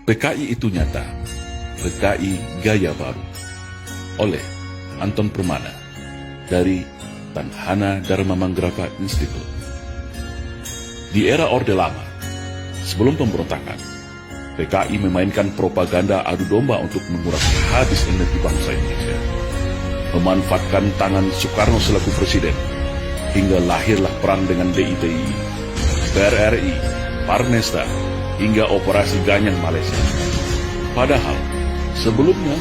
PKI itu nyata, PKI Gaya Baru, oleh Anton Permana dari Tanhana Dharma Manggaraga Institute. Di era Orde Lama, sebelum pemberontakan, PKI memainkan propaganda adu domba untuk menguras habis energi bangsa Indonesia, memanfaatkan tangan Soekarno selaku presiden, hingga lahirlah perang dengan DITI, PRRI, Parnesta, hingga operasi Ganyang Malaysia. Padahal, sebelumnya,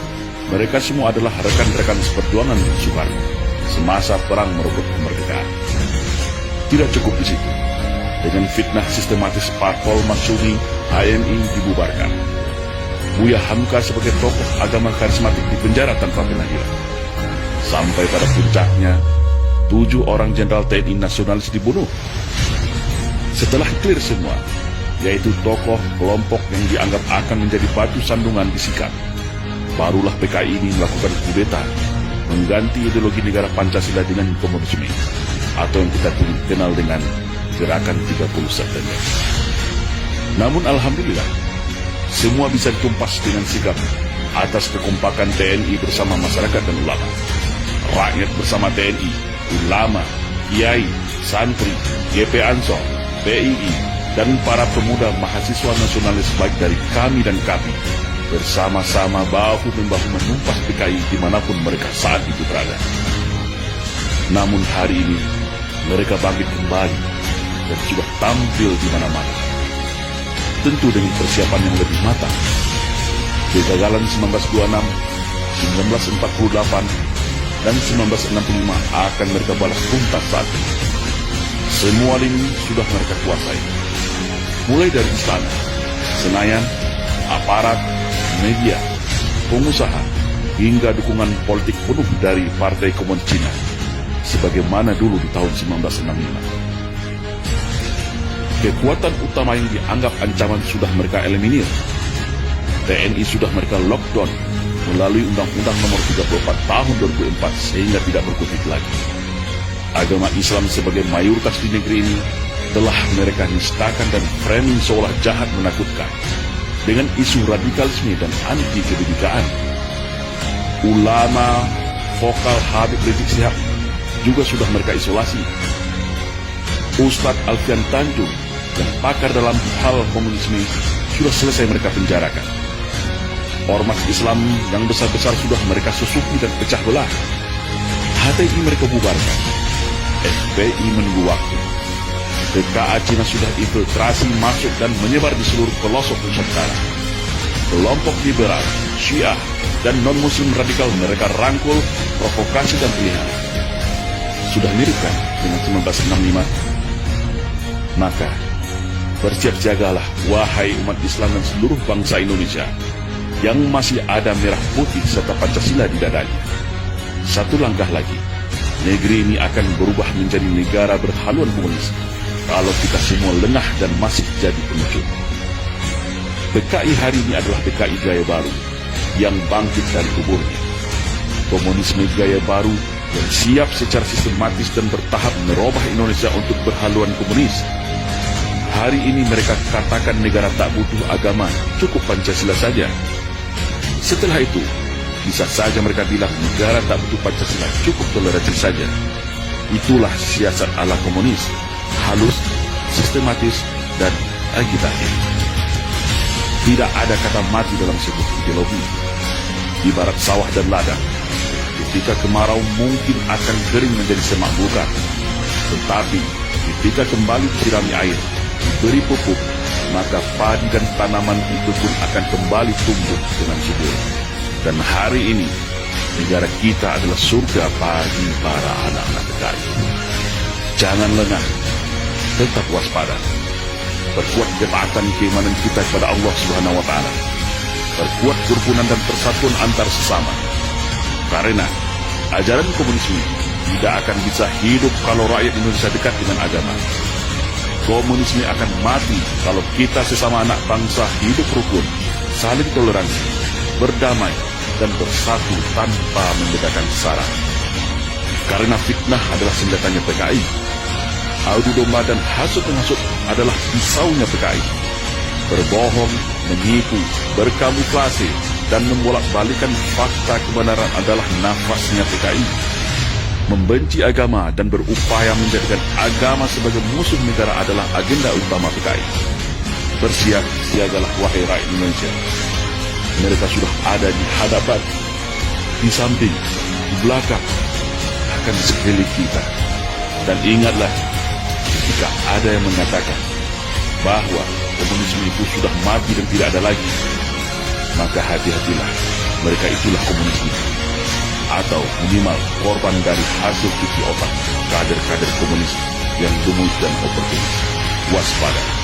mereka semua adalah rekan-rekan seperjuangan Soekarno semasa perang merebut kemerdekaan. Tidak cukup di situ. Dengan fitnah sistematis Parpol Masyumi, HMI dibubarkan. Buya Hamka sebagai tokoh agama karismatik dipenjara tanpa pengadilan. Sampai pada puncaknya, 7 orang jenderal TNI nasionalis dibunuh. Setelah clear semua, yaitu tokoh kelompok yang dianggap akan menjadi batu sandungan disikat, barulah PKI ini melakukan kudeta, mengganti ideologi negara Pancasila dengan komunisme, atau yang kita kenal dengan Gerakan 30 September. Namun alhamdulillah, semua bisa ditumpas dengan sigap atas kekompakan TNI bersama masyarakat dan ulama. Rakyat bersama TNI, ulama, kiai, santri, GP Ansor, PII, dan para pemuda mahasiswa nasionalis baik dari kami dan kami, bersama-sama bahu-membahu menumpas PKI dimanapun mereka saat itu berada. Namun hari ini, mereka bangkit kembali dan sudah tampil di mana-mana. Tentu dengan persiapan yang lebih matang. Kegagalan 1926, 1948, dan 1965 akan mereka balas tuntas saat ini. Semua lini sudah mereka kuasai. Mulai dari istana, Senayan, aparat, media, pengusaha, hingga dukungan politik penuh dari Partai Komunis Cina, sebagaimana dulu di tahun 1965. Kekuatan utama yang dianggap ancaman sudah mereka eliminir. TNI sudah mereka lockdown melalui Undang-Undang Nomor 34 Tahun 2004 sehingga tidak berkutik lagi. Agama Islam sebagai mayoritas di negeri ini telah mereka nistakan dan framing seolah jahat menakutkan dengan isu radikalisme dan anti kebinekaan. Ulama vokal Habib Rizik Syihab juga sudah mereka isolasi. Ustadz Alfian Tanjung yang pakar dalam hal komunisme sudah selesai mereka penjarakan. Ormas Islam yang besar-besar sudah mereka susupi dan pecah belah. HTI mereka bubarkan. FPI menunggu waktu. TKA Cina sudah infiltrasi masuk dan menyebar di seluruh pelosok Nusantara. Kelompok liberal, Syiah, dan non-muslim radikal mereka rangkul, provokasi dan pelihara. Sudah mirip kan dengan 1965? Maka, bersiap-siagalah wahai umat Islam dan seluruh bangsa Indonesia yang masih ada merah putih serta Pancasila di dadanya. Satu langkah lagi, negeri ini akan berubah menjadi negara berhaluan komunis kalau kita semua lengah dan masih jadi pengecut. PKI hari ini adalah PKI Gaya Baru yang bangkit dari kuburnya. Komunisme Gaya Baru yang siap secara sistematis dan bertahap merubah Indonesia untuk berhaluan komunis. Hari ini mereka katakan negara tak butuh agama, cukup Pancasila saja. Setelah itu, bisa saja mereka bilang negara tak butuh Pancasila, cukup toleransi saja. Itulah siasat ala komunis, halus, sistematis, dan agitatif. Tidak ada kata mati dalam sebuah ideologi. Ibarat sawah dan ladang, ketika kemarau mungkin akan kering menjadi semak belukar. Tetapi ketika kembali disirami air, diberi pupuk, maka padi dan tanaman itu pun akan kembali tumbuh dengan subur. Dan hari ini, negara kita adalah surga bagi para anak-anak PKI. Jangan lengah, tetap waspada. Perkuat ketaatan keimanan kita kepada Allah Subhanahu wa Ta'ala. Perkuat kerukunan dan persatuan antar sesama. Karena ajaran komunisme tidak akan bisa hidup kalau rakyat Indonesia dekat dengan agama. Komunisme akan mati kalau kita sesama anak bangsa hidup rukun, saling toleransi, berdamai, dan bersatu tanpa membedakan sara. Karena fitnah adalah senjatanya PKI. Adu domba dan hasut-menghasut adalah pisaunya PKI. Berbohong, menipu, berkamuflase, dan membolak-balikan fakta kebenaran adalah nafasnya PKI. Membenci agama dan berupaya menjadikan agama sebagai musuh negara adalah agenda utama PKI. Bersiap siagalah wahai rakyat Indonesia. Mereka sudah ada di hadapan, di samping, di belakang, bahkan di sekeliling kita. Dan ingatlah, jika ada yang mengatakan bahwa komunisme itu sudah mati dan tidak ada lagi, maka hati-hatilah, mereka itulah komunisme, atau minimal korban dari hasil cuci otak kader-kader komunis yang gemuk dan oportunis. Waspada.